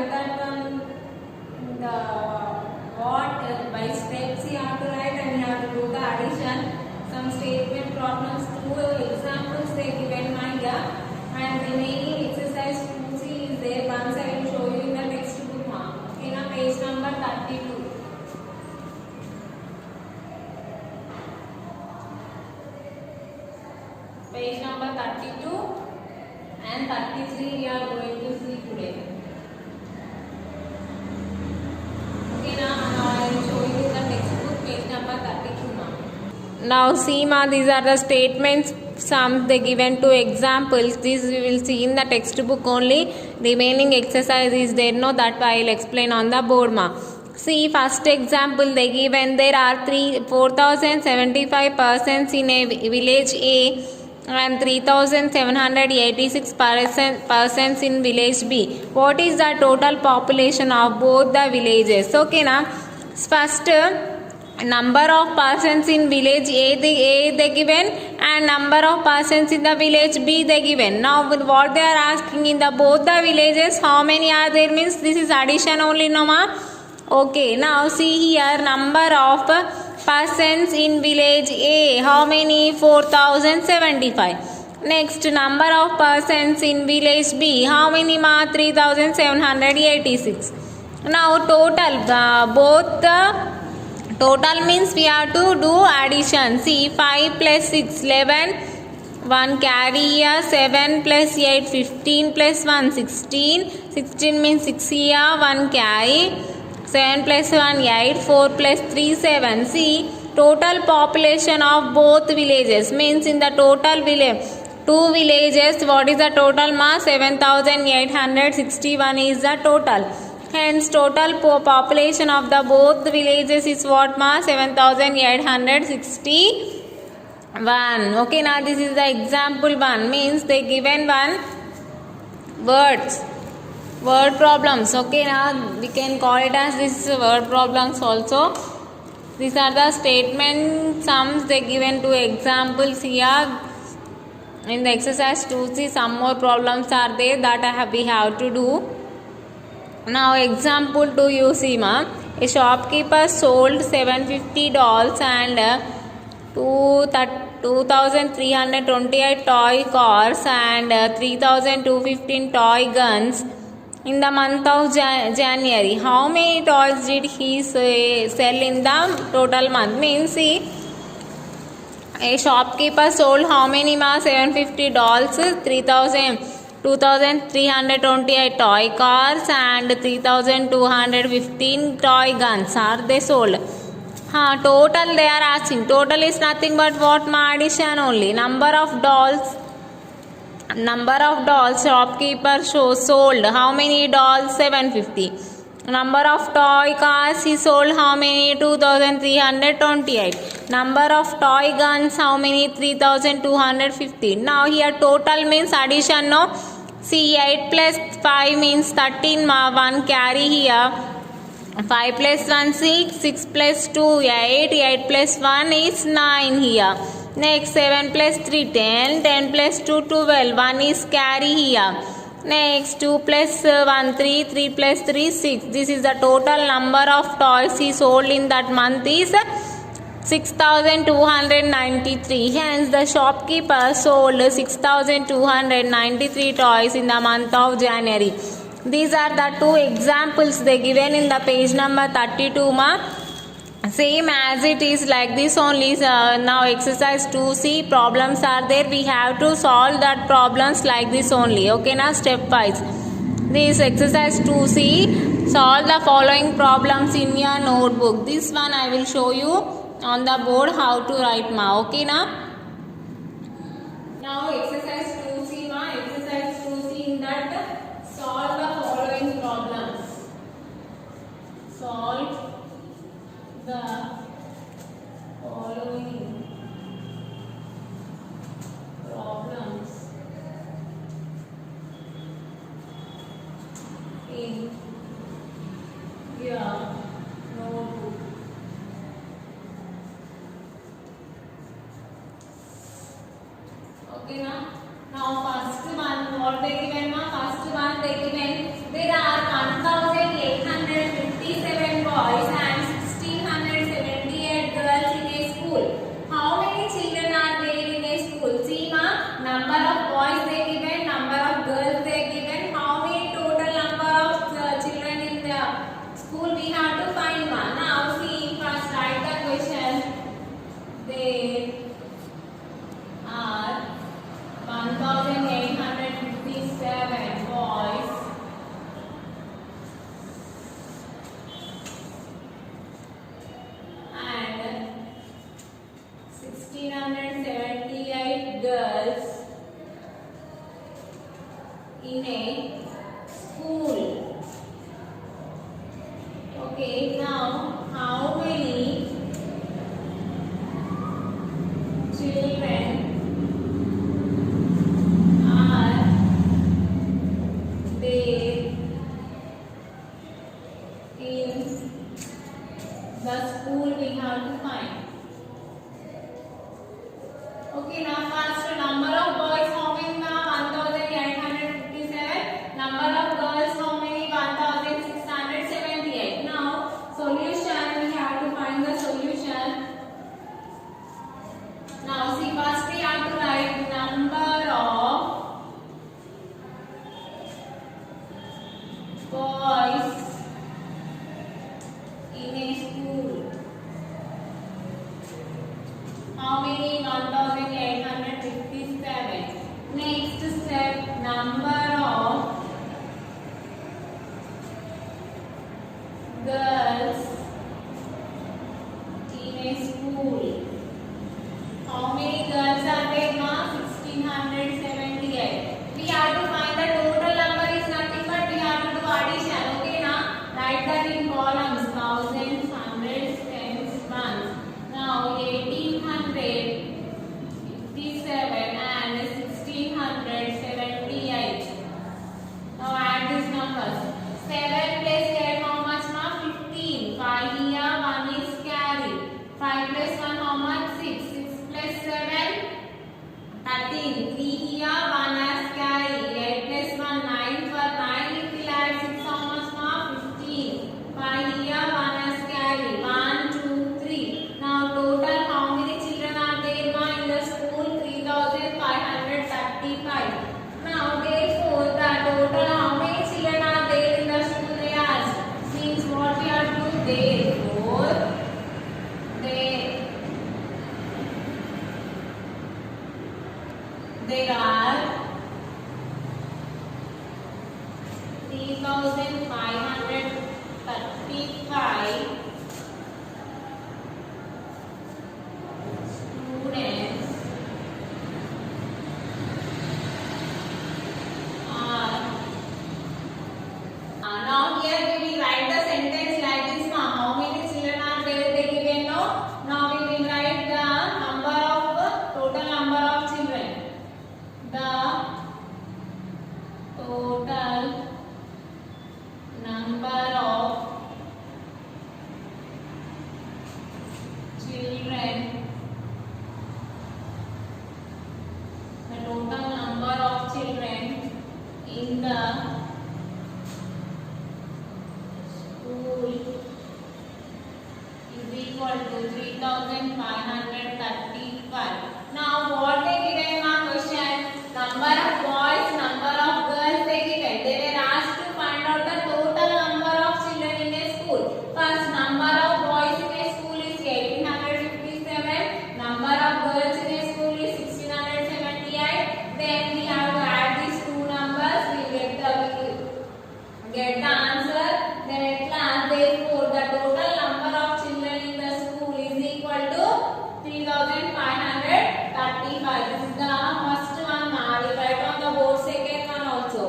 write that one. The what by steps you have to write and you have to do the addition. Some statement problems, 2 examples they given my here, and remaining exercise 2C is there. Once I will show you in the textbook. Okay, now page number 32. Page number 32 and 33 we are going to see today. Okay, now I will show you the textbook, page number 32. Now see ma, these are the statements, some they given 2 examples. This we will see in the textbook only. Remaining exercise is there, no, that I will explain on the board ma. See, first example they given, there are 4,075 persons in a village A and 3,786 persons in village B. What is the total population of both the villages? Okay, now first number of persons in village A they given and number of persons in the village B they given. Now what they are asking, in the both the villages how many are there, means this is addition only, no ma. Okay, now see here, number of persons in village A, how many? 4,075. Next, number of persons in village B, how many ma? 3,786. Now total, both the total means we have to do addition. See, 5 plus 6, 11, 1 carry here, 7 plus 8, 15 plus 1, 16, 16 means 6 here, 1 carry, 7 plus 1, 8, 4 plus 3, 7. See, total population of both villages, means in the total village, 2 villages, what is the total ma? 7,861 is the total. Hence, total population of the both villages is what ma? 7,861. Okay, now this is the example 1, means they given one word problems. Okay, now we can call it as this word problems also. These are the statement sums they given 2 examples here. In the exercise 2C, some more problems are there that we have to do. Now example 2 you see ma. A shopkeeper sold 750 dolls and 2,328 toy cars and 3,215 toy guns in the month of January. How many toys did he sell in the total month? Means see, a shopkeeper sold how many ma? 750 dolls, 2,328 toy cars and 3,215 toy guns are they sold. Total they are asking. Total is nothing but what ma? Addition only. Number of dolls shopkeeper sold how many dolls? 750. Number of toy cars he sold how many? 2,328. Number of toy guns how many? 3,250. Now here total means addition, no. See, 8 plus 5 means 13 ma. 1 carry here. 5 plus 1 6, 6 plus 2 8, 8 plus 1 is 9 here. Next 7 plus 3 10, 10 plus 2 12, 1 is carry here. Next 2 plus 1 3, 3 plus 3 6. This is the total number of toys he sold in that month is 6,293. Hence the shopkeeper sold 6,293 toys in the month of January. These are the 2 examples they given in the page number 32 ma. Same as it is like this only. Now exercise 2C problems are there. We have to solve that problems like this only. Okay, now step wise. This exercise 2C, solve the following problems in your notebook. This one I will show you on the board how to write ma. Okay na. Now exercise 2C ma. Exercise 2C in that solve the following problems. Solve the following problems in your notebook. Okay now first one what they given ma? First one they given there are 1,000 the school we have to find. Okay, now first number of boys how many now 1857. Number of girls how many 1678. Now solution we have to find the solution. Now see first we have to write number of boys in a school. How many 1857. Next step number of girls in a school. How many girls are there now? 1678. We have to find the total number is nothing but we have to do addition. Okay now write that in columns. Thousands, hundreds, tens, ones. Now 1857 and 1678. Now add these numbers. 7 plus 10 how much now? 15. 5 here, 1 is carry. 5 plus 1 how much? 6. 6 plus 7 13. 3 here, 1 as carry. 8 plus 1 9. For 9 if we add 6 how much now? 15. 5 here, 1 as carry. 1, 2, 3. Now total how many children are there now in the school? 3535. Now therefore the total how many children are there in the school they asked. Means what we have to do? Therefore there are 3535 students are now here we will write the sentence like this now. How many children are there they given no? Now we will write the number of total number of children. The total number of children. The total number of children in the school is equal to 3535. Now what they given in our question? Number of boys, number of girls they given. They were asked to find out the total number of children in a school. First number of boys in a school is 1857. Number of girls in a school is 1678. Then we have to add these two numbers. We get the answer. Then at last therefore the total number of children in the school is equal to 3535. This is the first one. Now I will write on the board second one also.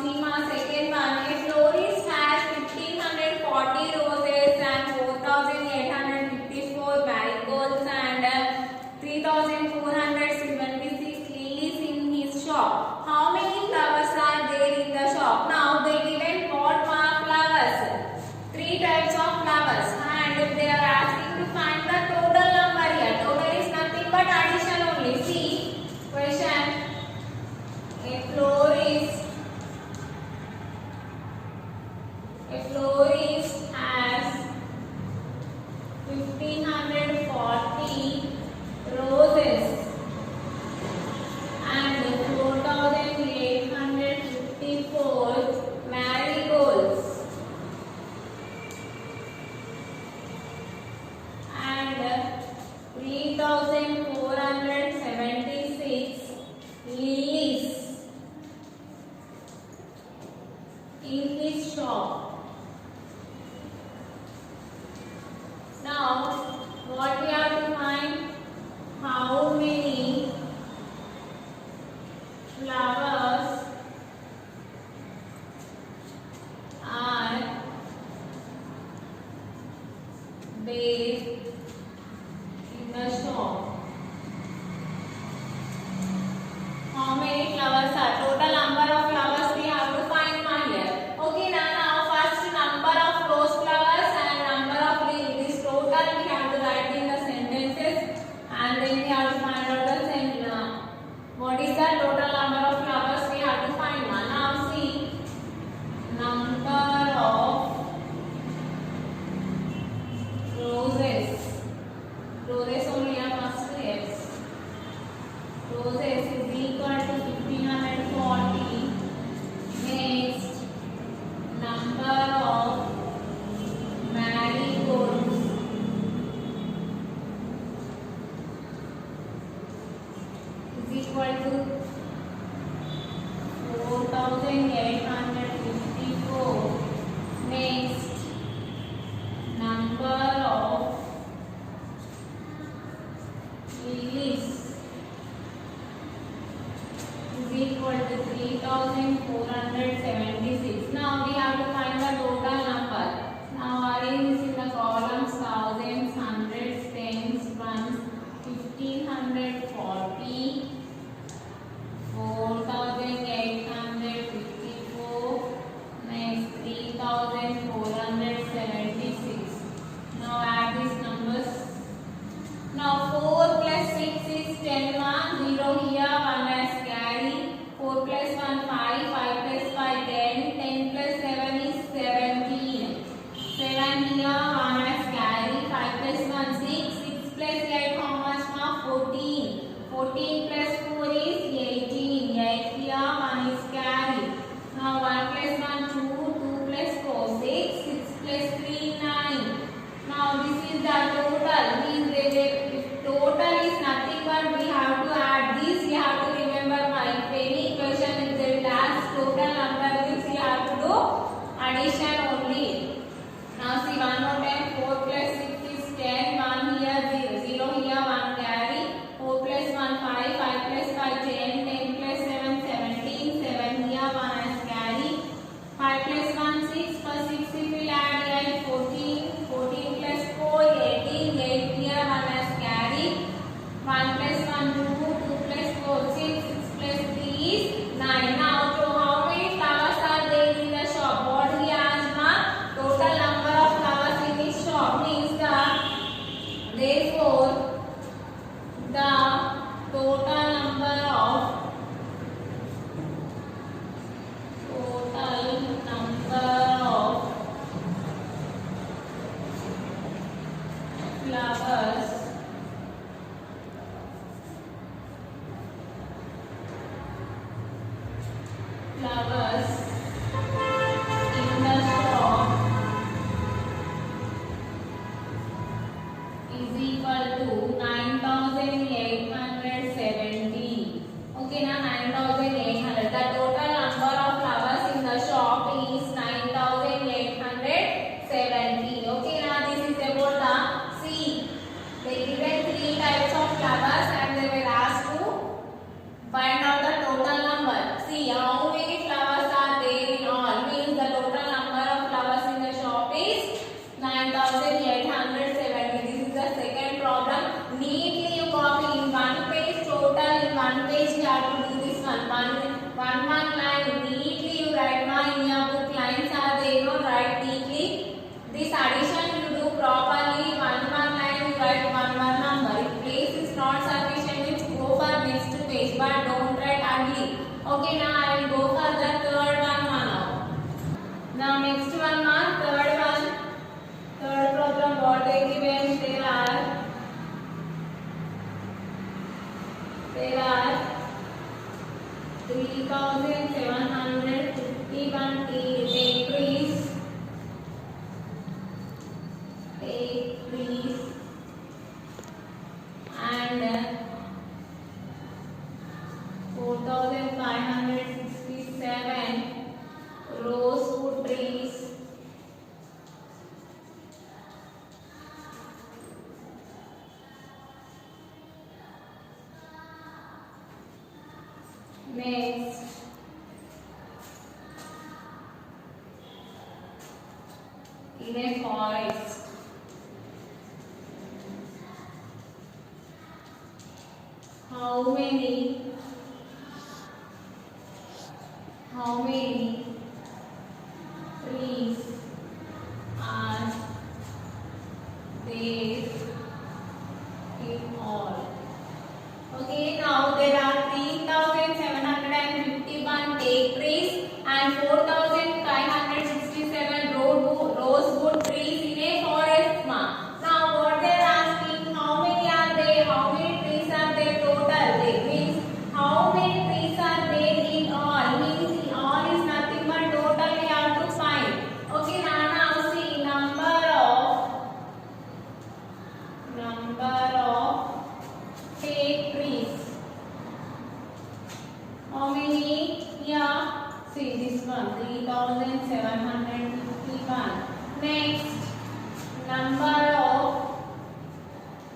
See my second one. A florist has 1540 roses and 4854 marigolds and 3476 lilies in his shop. How many flowers are there in the shop? Now they given what flowers? 3 types of flowers and they are asking to find the total number here. Total is nothing but addition only. See question. A florist has 1540 roses and 4854 marigolds and 3476 lilies in his shop. Now what we have to find? How many flowers are there in the shop? How many flowers are? Total number of flowers we have to find here. Okay, now first in a forest. How many trees are there in all? Okay, now there are 3,751 teak trees and 4,567 rosewood trees in a forest. Now what they are asking, how many are there? How many trees are there total? It means how many trees are there in all? Means in all is nothing but total we have to find. Okay, now see number of teak trees. How many? Yeah, see this one, 3,751. Next, number of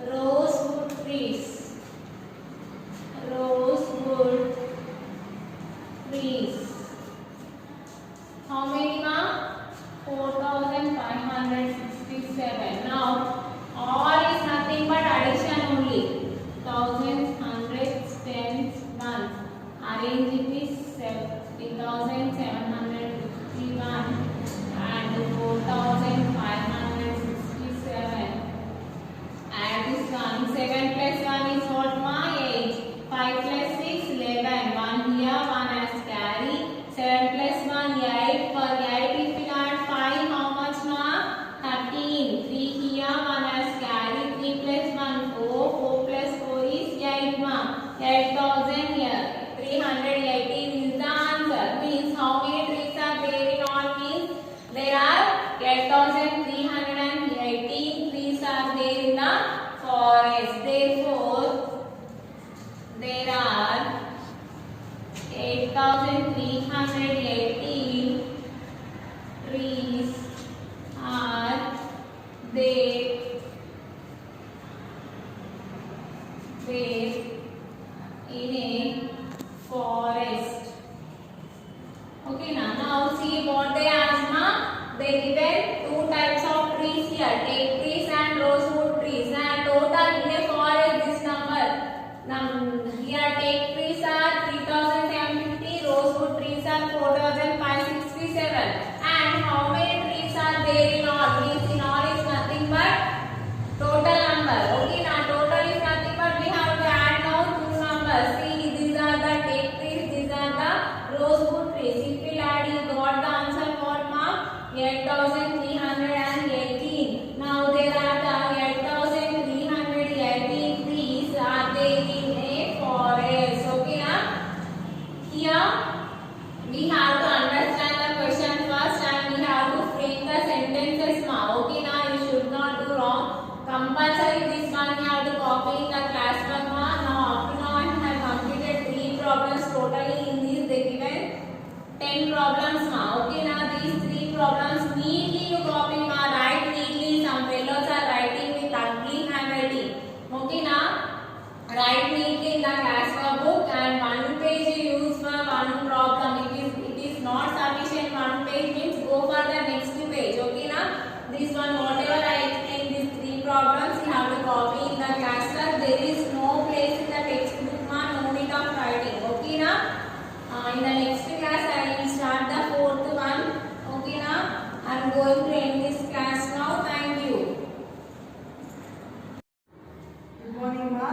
rosewood trees. How many, ma? 4,567. Now, all is nothing but addition only. Thousands, hundreds, tens, ones. Arrange it is 3,751 and 4,567. Add this one. 7 plus 1 is what, ma? 8. 5 plus 6, 11. 1 here, 1 as carry. 7 plus 1, 8. For 8, if we add 5, how much, ma? 13. 3 here, 1 as carry. 3 plus 1, 4. 4 plus 4 is 8, ma. 8,000 here. 318 is the answer. Means how many trees are there in all? Means there are 8,318 trees are there in the forest. Therefore, there are 8,318 trees are there in a forest. Okay, now see what they asked, ma. They given two types of trees here, teak trees and rosewood trees, and total in a forest this number. Here teak trees are 3,750, rosewood trees are 4,567. And how many trees are there in all? Means in all is nothing but total number. Okay, now total is nothing but we have to add now two numbers. See, these are the teak trees, these are the rosewood trees. If we add, you got the answer what, ma? 8,318. Now there are the 8,318 trees are there in a forest. Okay, na? Here we have to understand the question first and we have to frame the sentences, ma. Okay, now you should not do wrong. Compulsory this one you have to copy in the classroom, ma. Now up to now I have completed 3 problems totally. In these they given 10 problems, ma. Okay, now these 3 problems neatly you copy, ma. Write neatly. Some fellows are writing with ugly handwriting. Okay, now write neatly in the class book and 1 page you use for 1 problem. It is not sufficient 1 page, means go for the next page. Okay, now this one whatever I explained these 3 problems you have to copy in the class. There is no place in the textbook, ma. No need of writing. Okay, now in the next class I will start the 4th one. Okay, now I am going to end this class now. Thank you. Good morning, ma.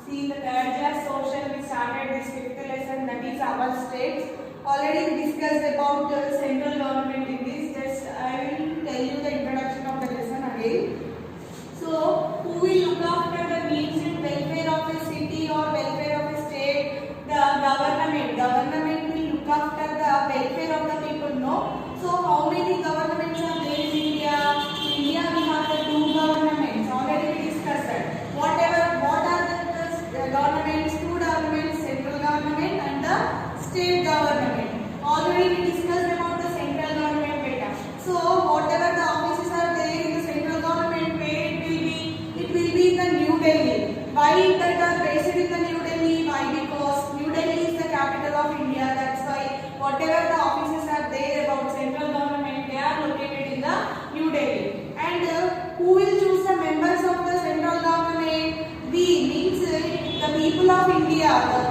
See, in the 3rd class social we started this 5th lesson, that is our states. Already we discussed about central government in this. Just I will tell you the introduction of the lesson again. So, who will look after the needs and welfare of a city or welfare of a state? The government. Government will look after the welfare of the people, no? So, how many governments are there in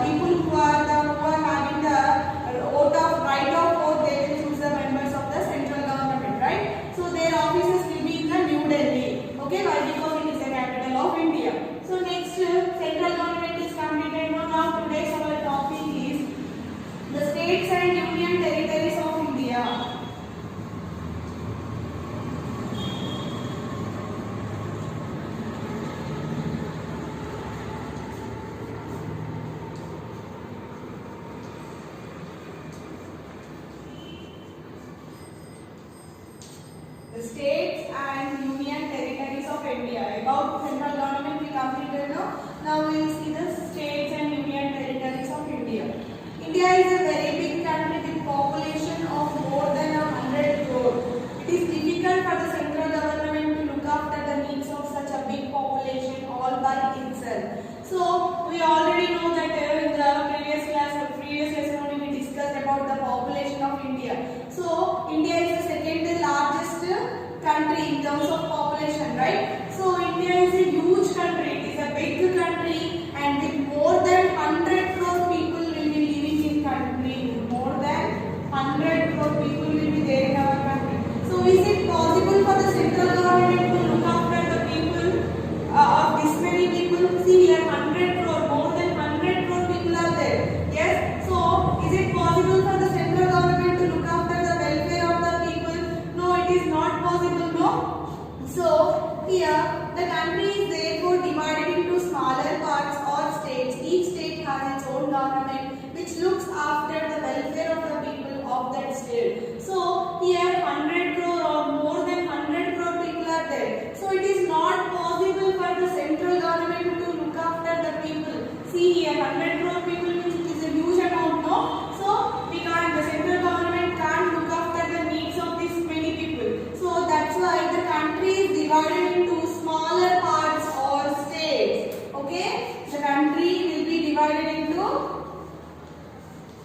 people who are having the right of vote, they will choose the members of the central government, right? So their offices will be in the New Delhi. Okay, why? Because it is the capital of India. So next, central government is completed. Now today's our topic is the states and union territories of India. The states and union territories of India. About central government we completed now. Now we will see the states and union territories of India. India is a very big country with population of more than 100 crore. It is difficult for the central government to look after the needs of such a big population all by itself. So we already know that in the previous lesson only we discussed about the population of India. So India is the second largest country in terms of population, right? So India is a huge country. It is a big country, and with more than 100 crore people will be living in country. More than 100 crore people will be there in our country. So is it possible for the central government to look after the people of this many people? See here, 100 crore, more than 100 crore people are there. Yes. So is it possible for the central government to look after the welfare of the people? No, it is not possible. No. So here the country is therefore divided into smaller parts or states. Each state has its own government which looks after the welfare of the people of that state. So here 100 crore or more than 100 crore people are there. So it is not possible for the central government to look after the people. See here, 100 crore people is a huge amount, no? So we can't, the central government can't look after the needs of these many people. So that's why the country is divided into smaller parts or states. Okay? The country will be divided into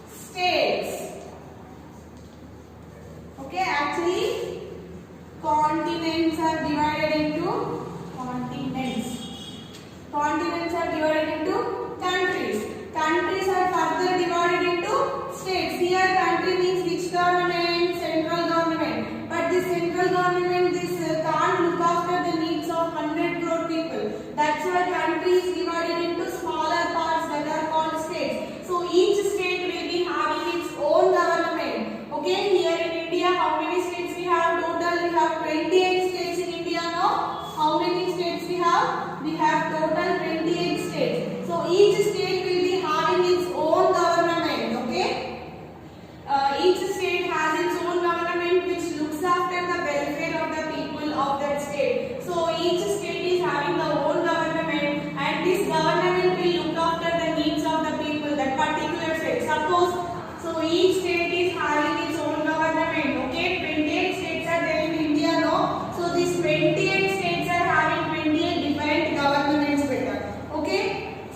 states. Okay, actually continents are divided into continents. Continents are divided into countries. Countries are further divided into states. Here country means which government? Central government. But the central government can't look after the needs of 100 crore people. That's why country is divided into smaller parts that are called states. So each state will be having its own government. Okay, here in India, how many states we have? Total we have 28 states in India now. How many states we have? We have total 28 states. So each state will be having its own government. Okay, each state has its own government which looks after the welfare of the people of that state. So each state is having the own government, and this government will look after the needs of the people, that particular state. Suppose, so each state is having its own government. Okay, 28 states are there in India now. So these 28 states are having 28 different governments better. Okay,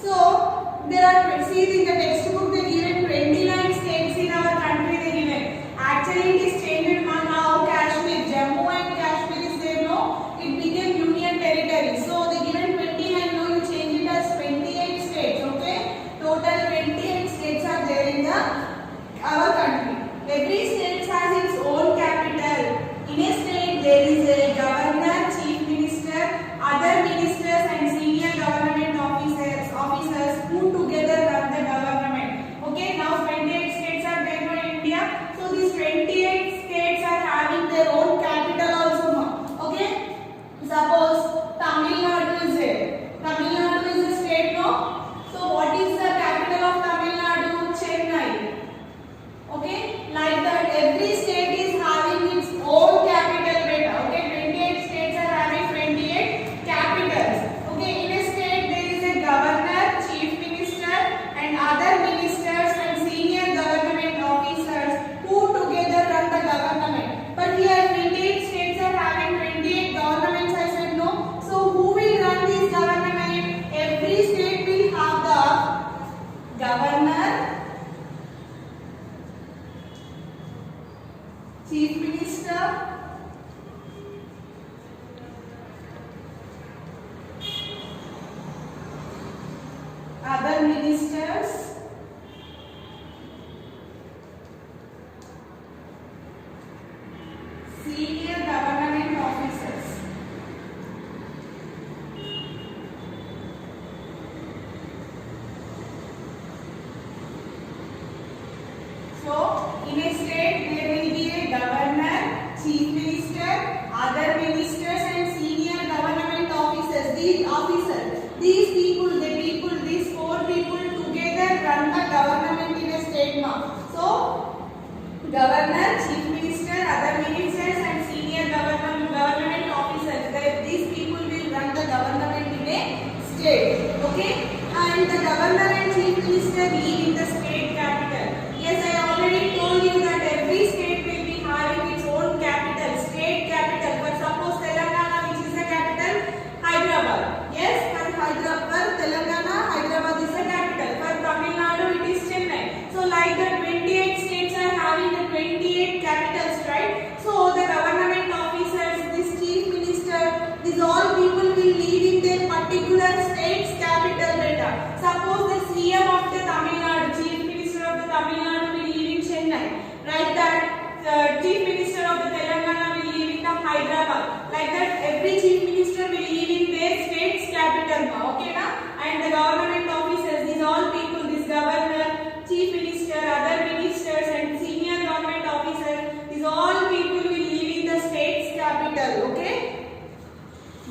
so there are, see in the textbook they given 29 states in our country they given. Actually it is changed now. Kashmir, Jammu and Kashmir is there now. It became union territory. So they given 29, now you change it as 28 states. Okay, total 28 states are there in our country. Every state has its own capital. In a state there is a governor, chief minister, other ministers and senior government officers who together run the government. Okay, now 28 states are there in India. So these 28 states are having their own capital also now. Okay, suppose Tamil Nadu is there. Tamil Nadu is a state now. So what is the capital of Tamil Nadu? Chennai. Okay, like that every state is having its own capital beta. Okay, 28 states are having 28 capitals. Okay, in a state there is a governor, chief minister and other ministers and senior government officers who together run the government. But here 28 states are having 28 governments, I said no. So who will run this government? Every state will have the governor, chief minister, other ministers senior government officers. So, in a state there will be a governor, chief minister, other ministers and senior government officers. These people, these four people together run the government in a state now. So, governor, chief minister, other ministers and senior government officers. These people will run the government in a state. Okay? And the governor and chief minister live in the state capital. Yes, I already told you that every state will be having its own capital, state capital. But suppose Telangana, which is the capital, Hyderabad. Yes, for Telangana, Hyderabad is the capital. For Tamil Nadu, it is Chennai. So, like the 28 states are having the 28 capitals, right? So, the government officers, this chief minister, these all people will live in their particular state's capital data. Suppose the CM of the Tamil Nadu, chief minister of the Tamil Nadu will live in Chennai. Right, that chief minister of the Telangana will live in the Hyderabad. Like that, every chief minister will live in their state's capital. Okay, na? And the government officers, these all people, this governor, chief minister, other ministers and senior government officers, these all people will live in the state's capital. Okay.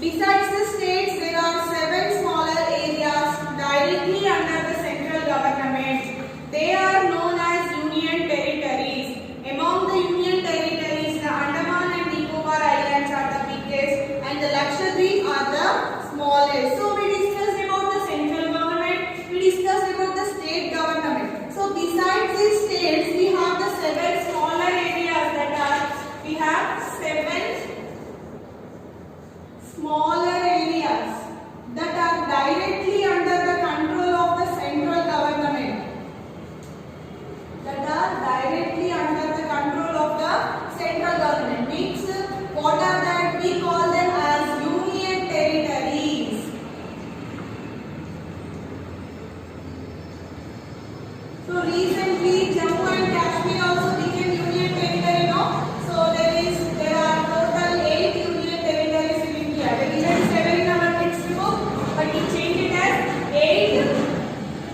Besides the states, there are 7 smaller areas directly under the central government. They are known as union territories. Among the union territories, the Andaman and Nicobar Islands are the biggest and the Lakshadweep are the smallest. So we discussed about the central government, we discussed about the state government. So besides these states, we have the 7 smaller areas that are, we have 7 smaller areas that are directly under the control of the central government. That are directly under the control of the central government. Means what are that? We call them as union territories. So recently Jammu and Kashmir also became union territory now. So there are total 8 union territories in India. The given 7 in our textbook, but we change it as 8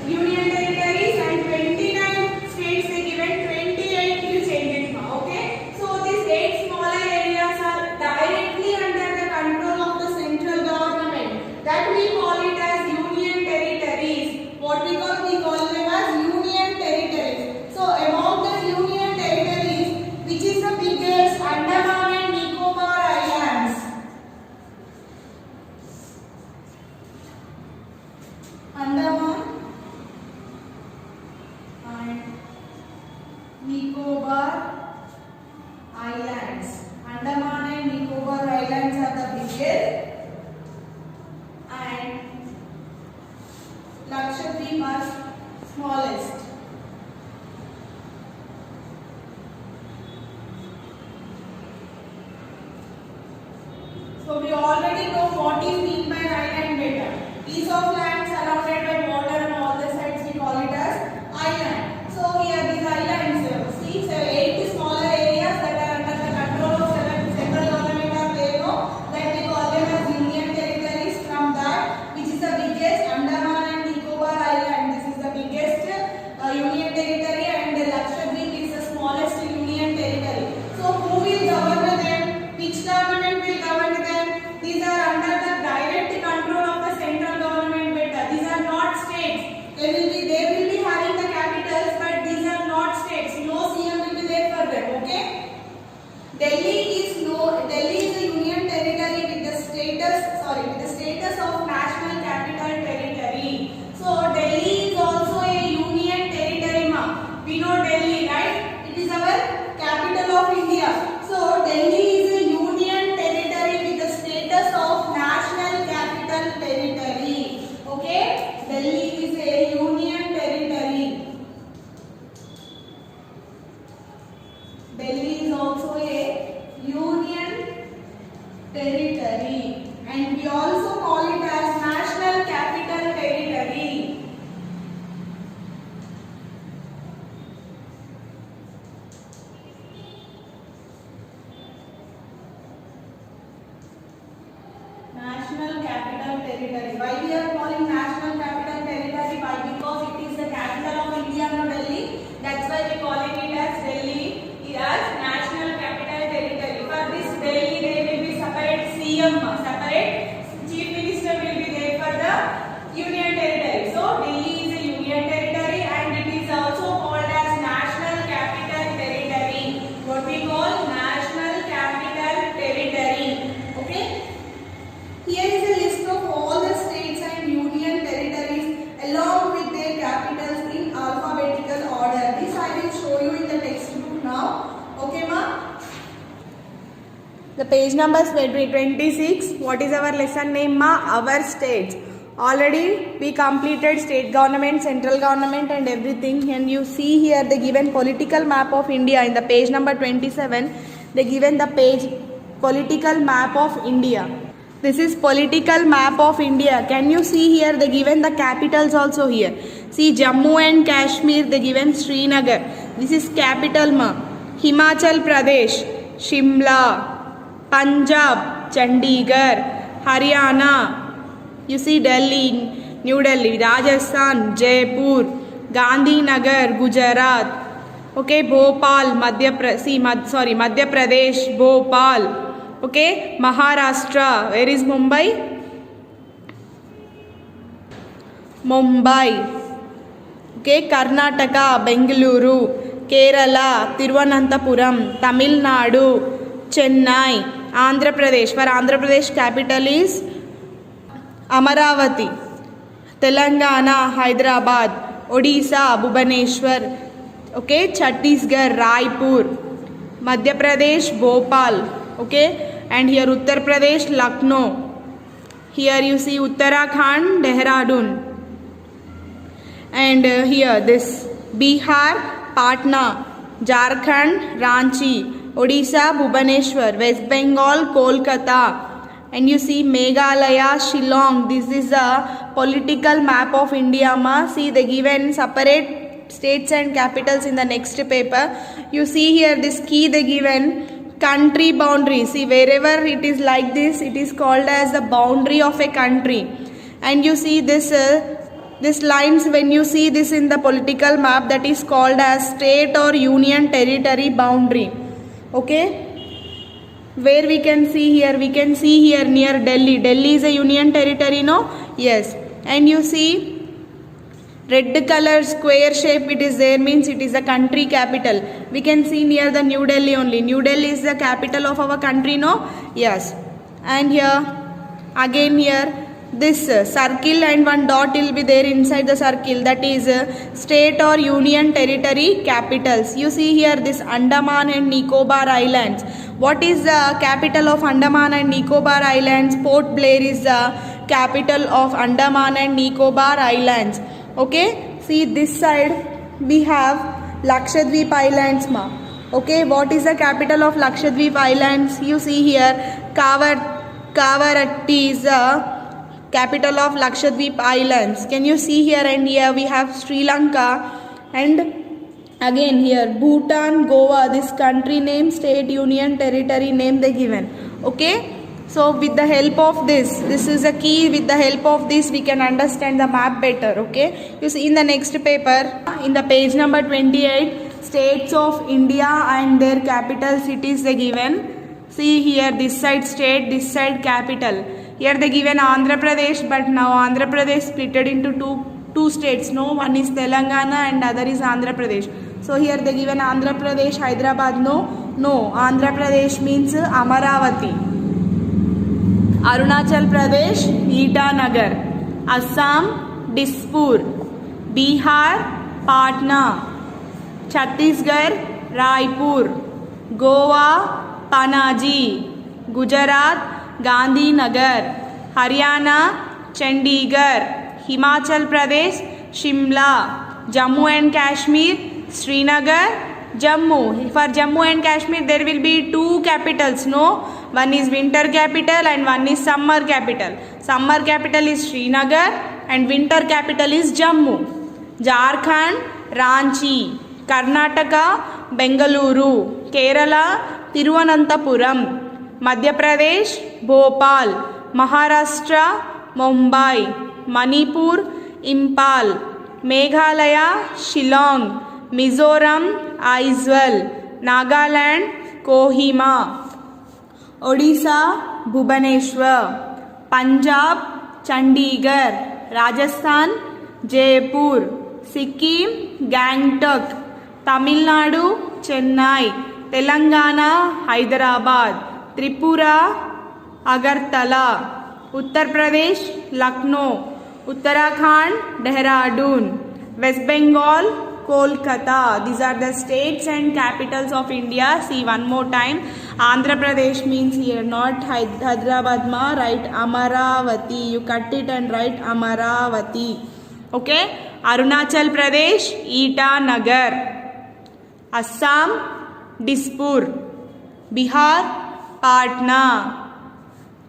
union territories and 29 states. They given 28. You change it now. Okay. So these 8 smaller areas are directly under the control of the central government. That we call it as union territories. What we call them as union territories. So among the union territories, which is the biggest? Andaman and Nicobar Islands. Andaman and Nicobar Islands. Andaman and Nicobar Islands are the biggest and Lakshadweep are smallest. So we already know what is meant by island data. Piece of land surrounded by water on all the sides, we call it as island. So here these islands, see, 8 smaller areas that are under the control of central government are there, no? That we call them as union territories. From that, which is the biggest, Andaman and Nicobar Island. This is the biggest union territory and Lakshadweep is the smallest union territory. So who will govern them? Which government will govern them? These are under the direct control of the central government beta. These are not states. They will be having the capitals, but these are not states. No CM will be there for them. Okay. Delhi is a union territory with the status of national capital territory. So Delhi is also a union territory, ma. We know Delhi, right? It is our capital of India. So Delhi is a union territory with the status of national capital territory. Okay? Delhi is a union territory. Delhi is also a territory. Why we are calling national capital territory? Why? Because it is the capital of India, not Delhi. That's why we calling it as Delhi as national capital territory. For this Delhi, there will be separate CM, separate chief minister will be there for the union territory. So Delhi is a union territory and it is also called as national capital territory. What we call national capital territory. Okay. Here is a list of all the states and union territories along with their capitals in alphabetical order. This I will show you in the textbook now. Okay, ma? The page number is 26. What is our lesson name, ma? Our states. Already we completed state government, central government and everything, and you see here the given political map of India in the page number 27. They given the page political map of India. This is political map of India. Can you see here they given the capitals also here. See Jammu and Kashmir, they given Srinagar. This is capital ma. Himachal Pradesh, Shimla. Punjab, Chandigarh. Haryana, you see Delhi, New Delhi. Rajasthan, Jaipur. Gandhinagar, Gujarat. Okay, Bhopal, Madhya Pradesh, Bhopal. Okay, Maharashtra. Where is Mumbai? Mumbai. Okay, Karnataka, Bengaluru. Kerala, Thiruvananthapuram. Tamil Nadu, Chennai. Andhra Pradesh. For Andhra Pradesh capital is Amaravati. Telangana, Hyderabad. Odisha, Bhubaneswar. Okay, Chhattisgarh, Raipur. Madhya Pradesh, Bhopal. Okay, and here Uttar Pradesh, Lucknow. Here you see Uttarakhand, Dehradun. And here this Bihar, Patna. Jharkhand, Ranchi. Odisha, Bhubaneswar. West Bengal, Kolkata. And you see Meghalaya, Shillong. This is a political map of India, ma. See they given separate states and capitals in the next paper. You see here this key they given country boundary. See wherever it is like this, it is called as the boundary of a country. And you see this lines, when you see this in the political map, that is called as state or union territory boundary. Okay, where we can see here near Delhi. Delhi is a union territory, no? Yes. And you see red color square shape it is there, means it is a country capital. We can see near the New Delhi only. New Delhi is the capital of our country, no? Yes. And here again here this circle and one dot will be there inside the circle, that is state or union territory capitals. You see here this Andaman and Nicobar Islands. What is the capital of Andaman and Nicobar Islands? Port Blair is the capital of Andaman and Nicobar Islands. Okay, see this side we have Lakshadweep Islands, ma. Okay, what is the capital of Lakshadweep Islands? You see here Kavaratti is the capital of Lakshadweep Islands. Can you see here? And here we have Sri Lanka, and again here Bhutan, Goa. This country name, state, union, territory name they given. Okay, so with the help of this is a key. With the help of this we can understand the map better. Okay, you see in the next paper, in the page number 28, states of India and their capital cities they given. See here this side state, this side capital. Here they given Andhra Pradesh, but now Andhra Pradesh splitted into two states. No, one is Telangana and other is Andhra Pradesh. So here they given Andhra Pradesh, Hyderabad. No, Andhra Pradesh means Amaravati. Arunachal Pradesh, Itanagar. Assam, Dispur. Bihar, Patna. Chhattisgarh, Raipur. Goa, Panaji. Gujarat, Gandhinagar. Haryana, Chandigarh. Himachal Pradesh, Shimla. Jammu and Kashmir, Srinagar, Jammu. For Jammu and Kashmir there will be two capitals, no? One is winter capital and one is summer capital. Summer capital is Srinagar and winter capital is Jammu. Jharkhand, Ranchi. Karnataka, Bengaluru. Kerala, Thiruvananthapuram. Madhya Pradesh, Bhopal. Maharashtra, Mumbai. Manipur, Impal. Meghalaya, Shillong. Mizoram, Aizawl. Nagaland, Kohima. Odisha, Bhubaneswar. Punjab, Chandigarh. Rajasthan, Jaipur. Sikkim, Gangtok. Tamil Nadu, Chennai. Telangana, Hyderabad. Tripura, Agartala. Uttar Pradesh, Lucknow. Uttarakhand, Dehradun. West Bengal, Kolkata. These are the states and capitals of India. See one more time. Andhra Pradesh means here not Hyderabad ma, write Amaravati. You cut it and write Amaravati. Okay. Arunachal Pradesh, Itanagar. Assam, Dispur. Bihar, Patna.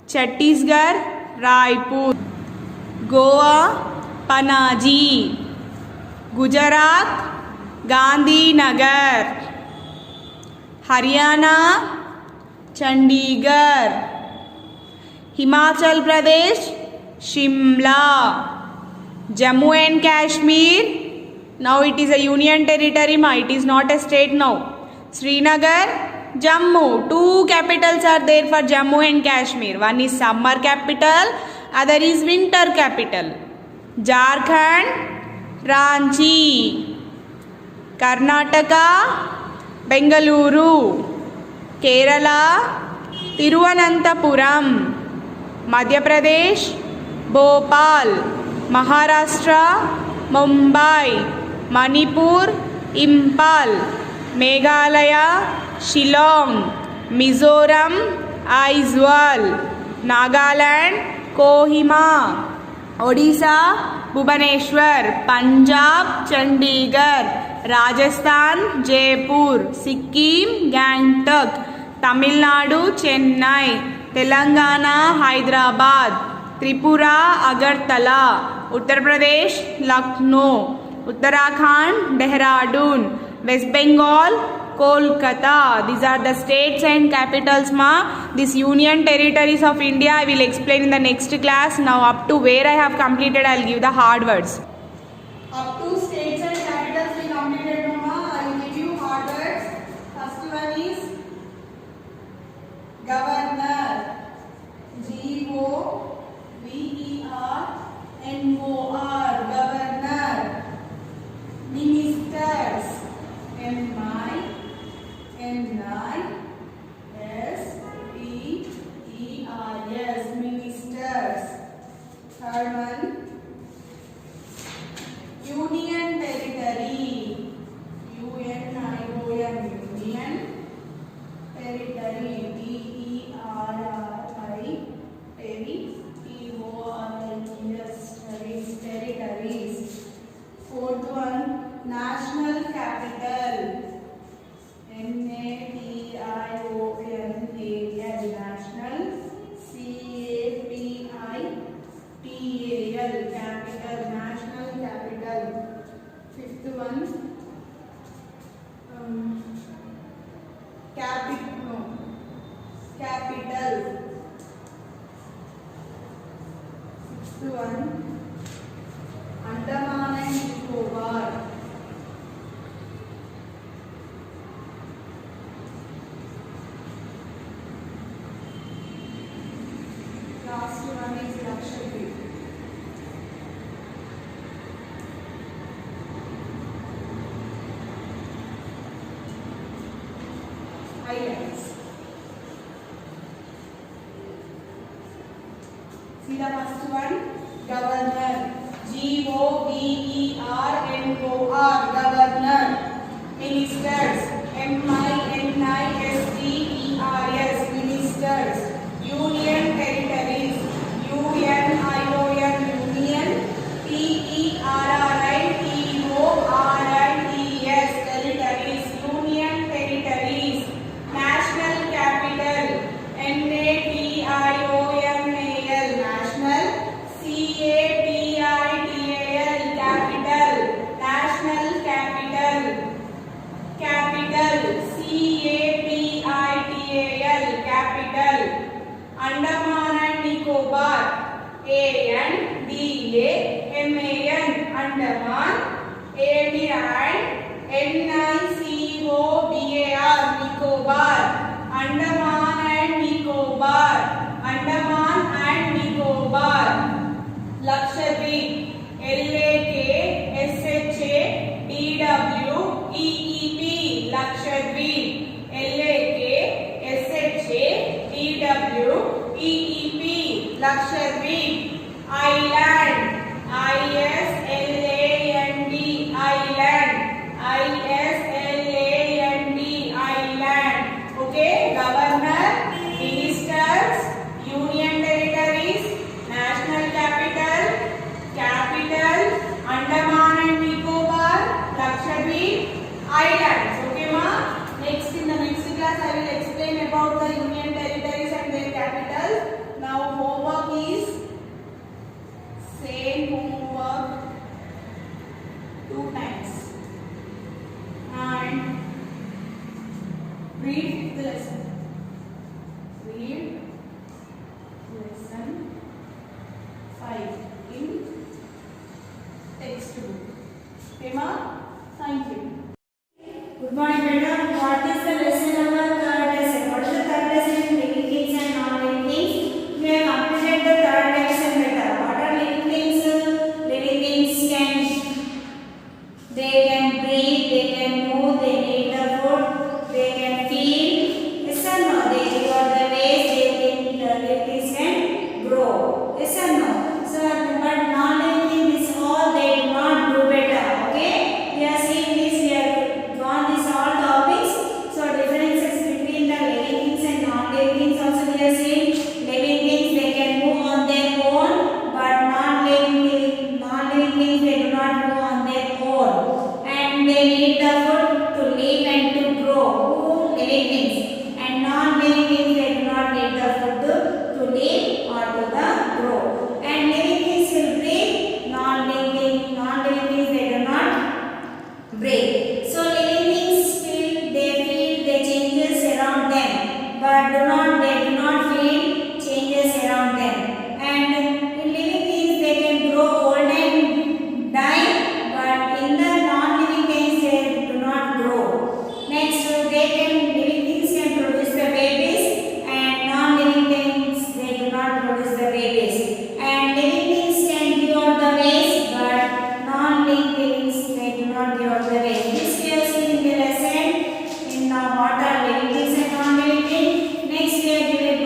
Chhattisgarh, Raipur. Goa, Panaji. Gujarat, Gandhinagar. Haryana, Chandigarh. Himachal Pradesh, Shimla. Jammu and Kashmir, now it is a union territory, it is not a state now. Srinagar, Jammu. Two capitals are there for Jammu and Kashmir. One is summer capital, other is winter capital. Jharkhand, Ranchi. Karnataka, Bengaluru. Kerala, Tiruvananthapuram. Madhya Pradesh, Bhopal. Maharashtra, Mumbai. Manipur, Impal. Meghalaya, Shillong. Mizoram, Aizawl. Nagaland, Kohima. Odisha, Bhubaneswar. Punjab, Chandigarh. Rajasthan, Jaipur. Sikkim, Gangtok. Tamil Nadu, Chennai. Telangana, Hyderabad. Tripura, Agartala. Uttar Pradesh, Lucknow. Uttarakhand, Dehradun. West Bengal, Kolkata. These are the states and capitals ma. These union territories of India I will explain in the next class. Now up to where I have completed I will give the hard words. Up to states and capitals we completed mama. I will give you hard words. First one is governor. Governor. Governor. Ministers. Ministers. Ministers. Third one, union territory. Union territory. Territories. Fourth one, national capital. NATIONAL. National. CAPITAL. Capital. National capital. Fifth one, capital. Sixth one, Andaman and Nicobar. Last one is Lakshadweep. Islands. See the first one, governor. GOVERNOR. Governor. Ministers. MINISTERS. Ministers. Union territories. UNION. Union. TERRITORIES. Territories. Union territories. National capital. NATIONAL. National. CAPITAL. Capital. National capital. Capital. CAPITAL. Capital. Andaman and Nicobar. A-N-D-A-M-A-N, Andaman. A-N-I-C-O-B-A-R, Nicobar. Andaman and Nicobar. Andaman and Nicobar. Lakshadweep. L-A-K-S-H-A-D-W-E-E-P, Lakshadweep. L-A-K-S-H-A-D-W-E-E-P, Lakshadweep. Island. I-S-L-A-N-D, Island. I-S-L-A-N-D, Island. Okay, governor, ministers, union territories, national capital, capital, Andaman and Nicobar, Lakshadweep, islands. Okay, ma? Next, in the next class, I will explain about the union territories and their capitals. Now, homework is same homework 2 times. And read the lesson. Read lesson 5 in textbook. Okay, ma? Thank you. Good morning, madam. What is the lesson number third lesson? What is the third lesson in living things and non-living things? We have completed the third lesson, better. What are living things? Living things they can breathe, they can move, they need the food, they can feel. Yes or no? They live on the ways, the living things can grow. Yes or no? So, but non-living things is all they do not do better. Okay? We are seeing this, we have drawn these all topics. So, differences between the living things and non-living things also we are seeing. Living things they can move on their own, but non-living things they do not move on their own. And they need the food to live and to grow. Living things. And non-living things they do not need the food to live or to the grow. And living things will breathe. Non-living things they do not breathe. So living things feel the changes around them, but they do not feel changes around them. And in living things they can grow old and die, but in the non-living things they do not grow. Next, living things can produce the babies, and non-living things they do not produce the babies. And living things can give out the waste, but non-living things they do not give out the waste. This we have seen in the lesson in what are living things and non-living things. Next we have given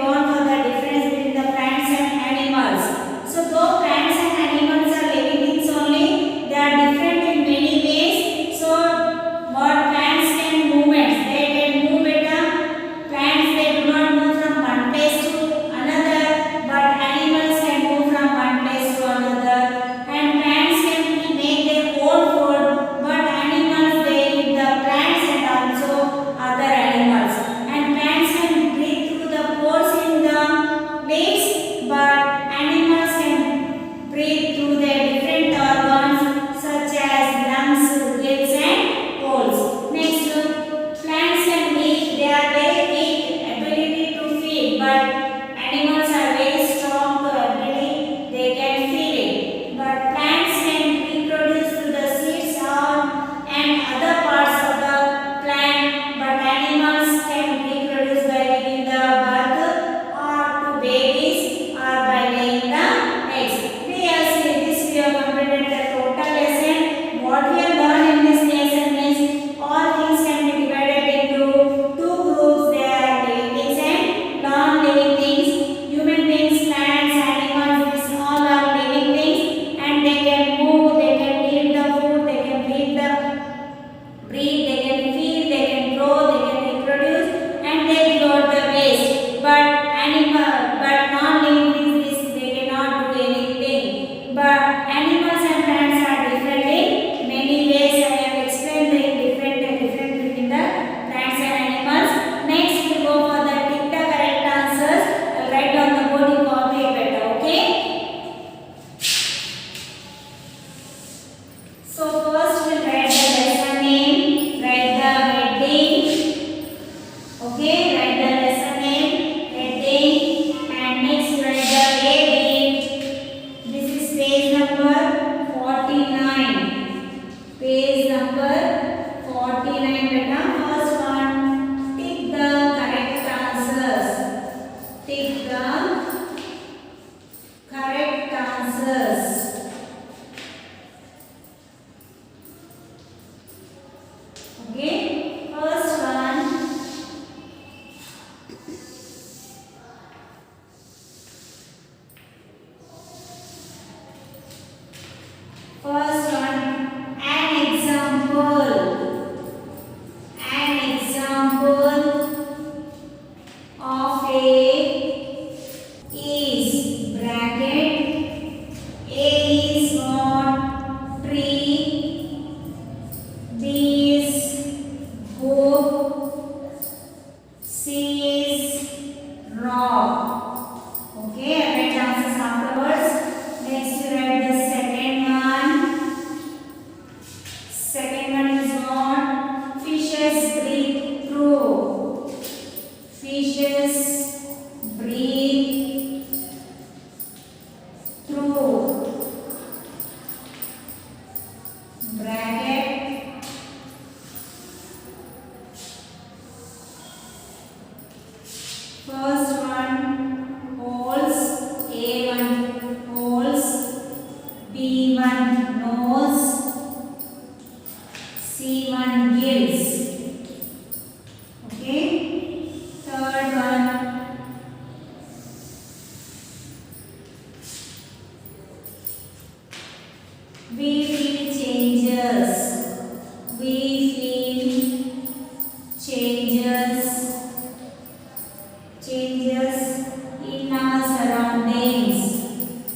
changes in our surroundings.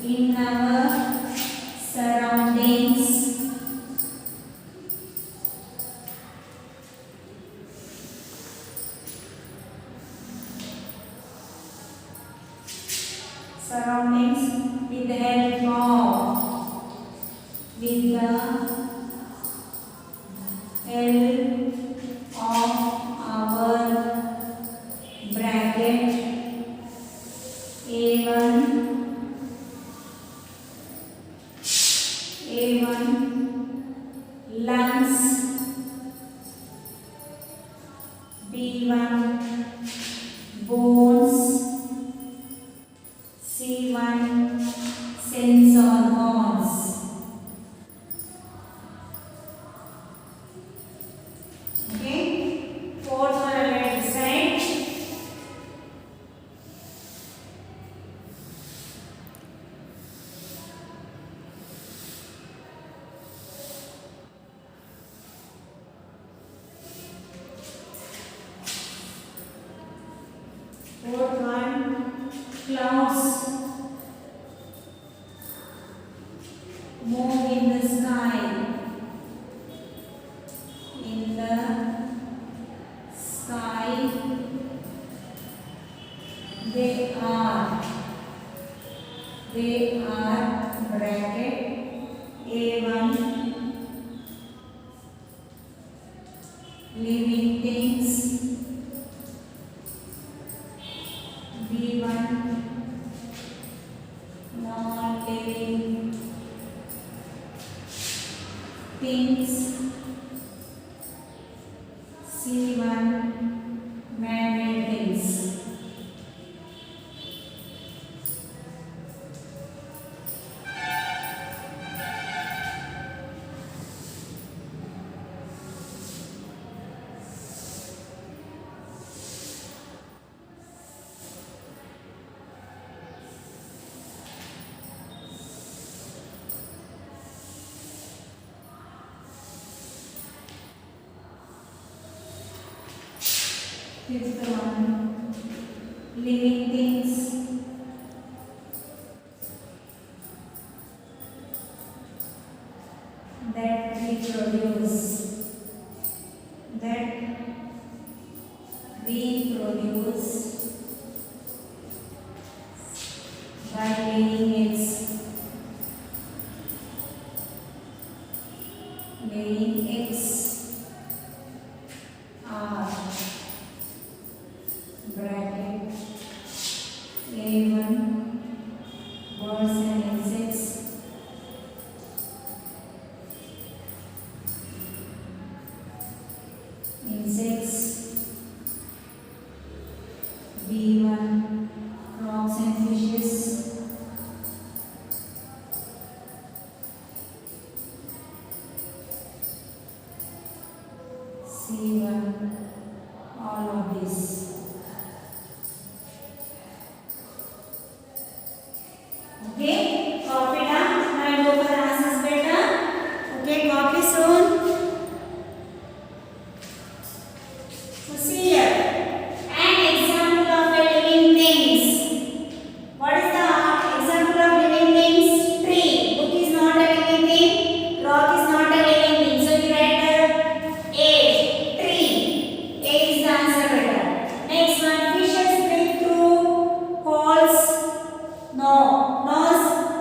In our surroundings. Surroundings with the help of, with the help of our bracket A1 lungs, B1 bones, C1 sense organs. Okay, fourth one on the right side. Fourth one, clouds move in the sky. In the sky, they are bracket A1 living things, B1 non-living things, C1 man-made things. Fifth one, living things, that reproduce, by laying eggs. Laying eggs are bracket A1 birds and insects, B1 frogs and fishes, C1 all of this. Okay, copy down. Now go for answers better. Okay, copy soon. So see here. An example of a living things. What is the example of living things? Tree. Book is not a living thing. Rock is not a living thing. So you write A. Tree. A is the answer better. Next one. Fishes breathe through holes. No. Nose.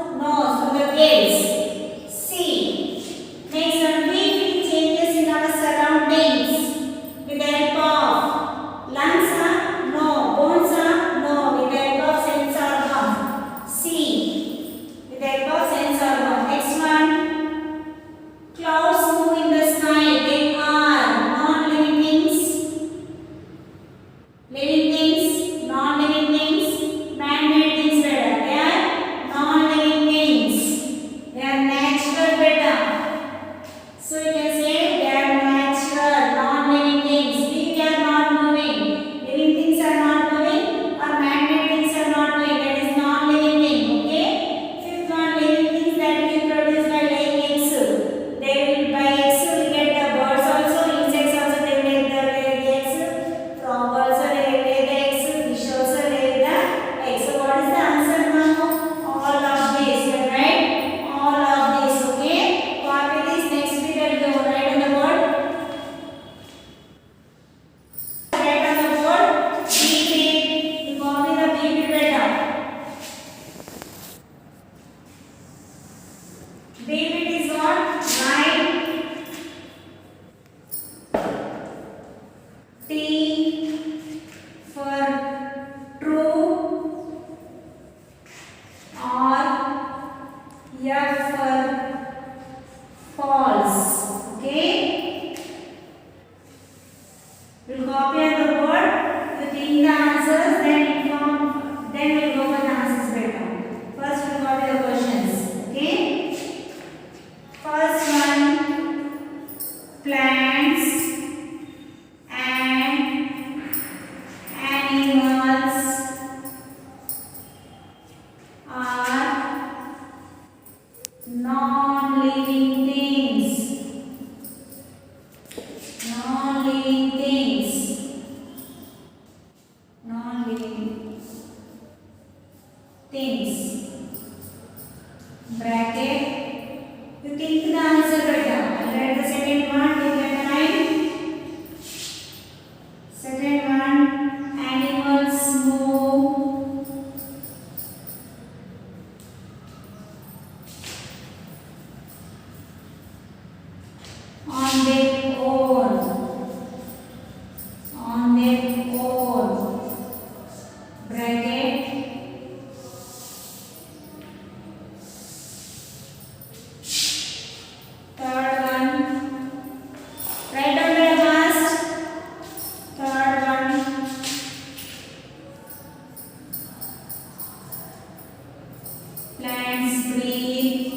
breathe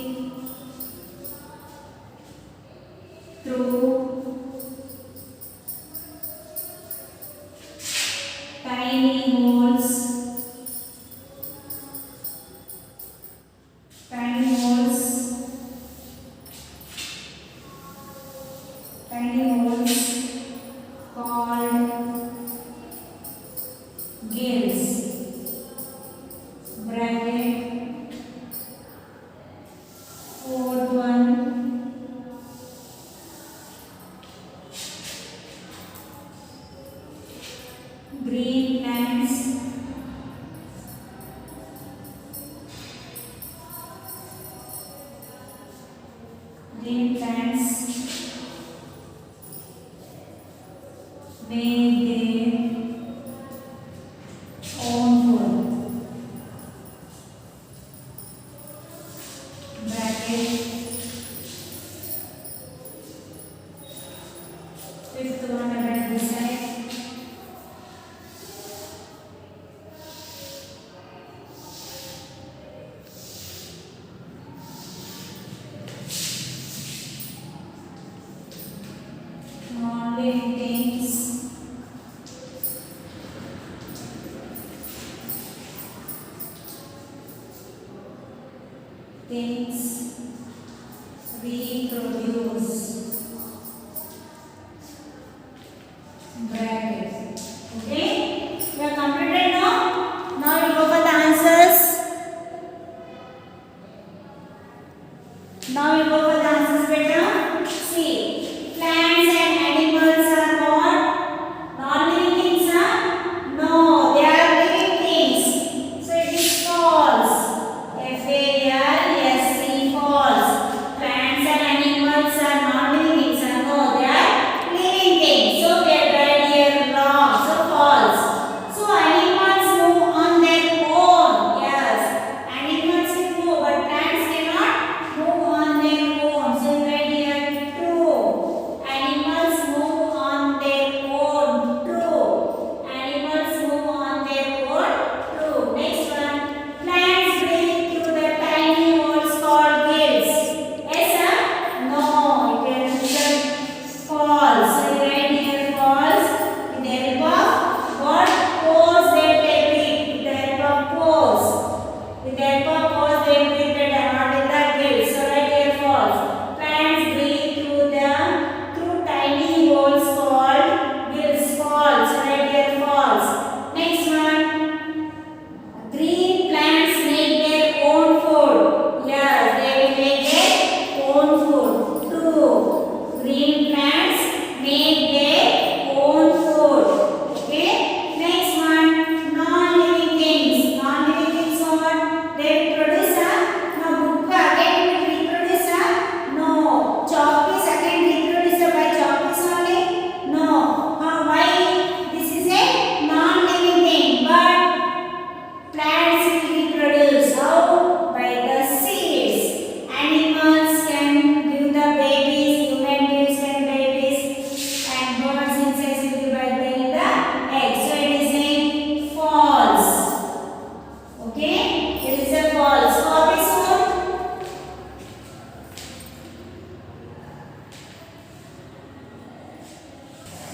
through tiny holes. Tiny holes. Tiny holes called gills. Bracket. Fourth one. Green plants. Green plants make their own food. Bracket. Fifth one about this side. Non-living things. Things reproduce. Bracket. Okay? We are completed now. Now you go for the answers. Now you go for the answers better. See, plants and animals are what? Non-living things are? No, they are living things. So it is false. False. Plants and animals are non-living things. No, they are living things. So we are right here wrong. So false. So animals move on their own. Yes, animals can move, but plants cannot move on their own. So right here true. Animals move on their own. True. Animals move on their own. True. Next one. Plants breathe through the tiny holes called gills. Yes, sir? No. It is false. So right here false. With the help of what? Pores they breathe. With the help of pores. With the help of pores they breathe better, not with the gills. So right here false. Plants breathe through tiny holes called gills. False. Right here false. Next one. Green plants make their own food. Yes, they will make their own food. True. Green plants make their own food. Okay. Next one. Non-living things. Non-living things what? They reproduce. No. Book again will reproduce. No. Chalk is again reproduced by chalk is only. No. Why? This is a non-living thing. But plants will reproduce. How? By the seeds. Animals can give the babies, human beings can babies, and birds insects will give by laying the eggs. So it is a false. Okay? It is a false. Copy soon.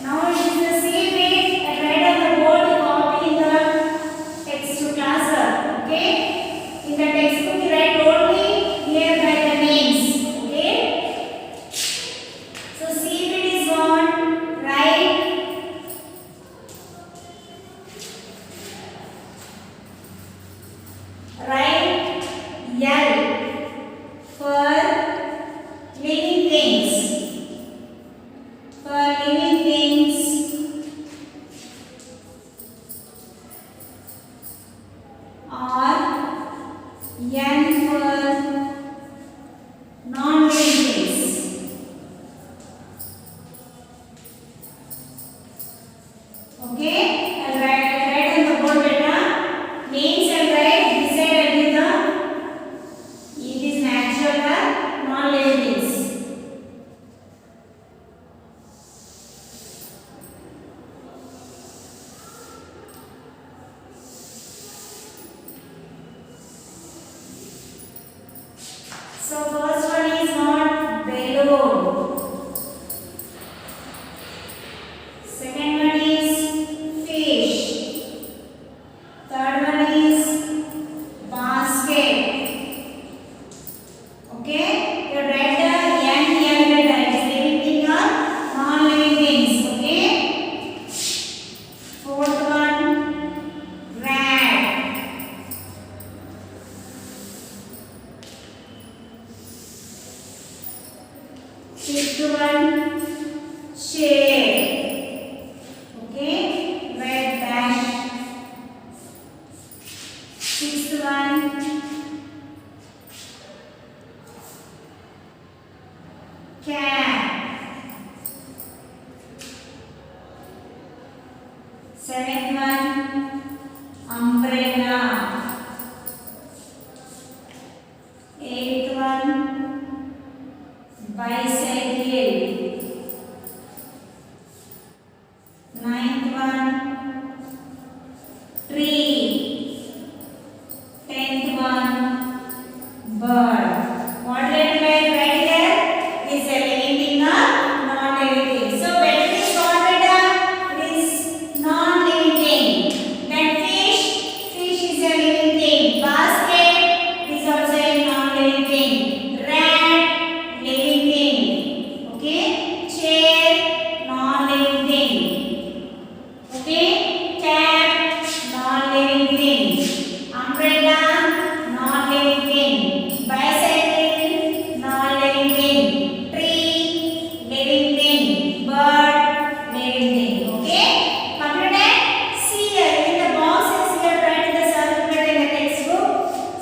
Now it is the same way I write on the board, you copy in the text class. Okay? In the textbook you write only here by the names. Okay? So see if it is what? Write. Write L for living things. For living things. Or N for non-living things. Okay? I'll write on the board better. Names I'll write beside the it is natural or non-living things. So first one is not balloon. Second one is fish. Third one is basket. Okay, you write the N letter. It is living thing or non-living things. Okay. Fourth one, rat. Fifth one, chair. Okay, red dash. Sixth one, cat. Seventh one, umbrella. Eighth one, bicycle. Ninth one, tree. 10th one, bird. What letter I write there? Is a living thing or non-living thing? So balloon is what beta? It is non-living thing. Then fish is a living thing. Basket is also a non-living thing. Rat, living thing. Okay? Chair, non-living thing. Okay? Cat, non-living thing. Umbrella, non-living thing. Bicycle, non-living thing. Tree, living thing. Bird, living thing. Okay? Completed? See here in the boxes here write the circle in the textbook.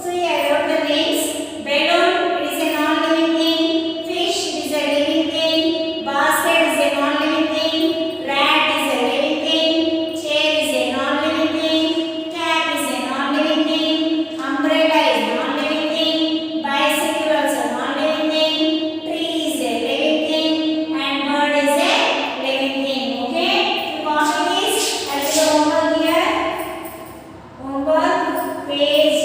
So here I wrote the names. Balloon, it is a non-living thing. Fish, it is a living thing. Basket is a non-living thing. Rat is a living thing. Chair is a non-living thing. Cat is a non-living thing. Umbrella is non-living thing. Bicycle also non-living thing. Tree is a living thing. And bird is a living thing. Okay? To copy this, I will do homework here. Homework, page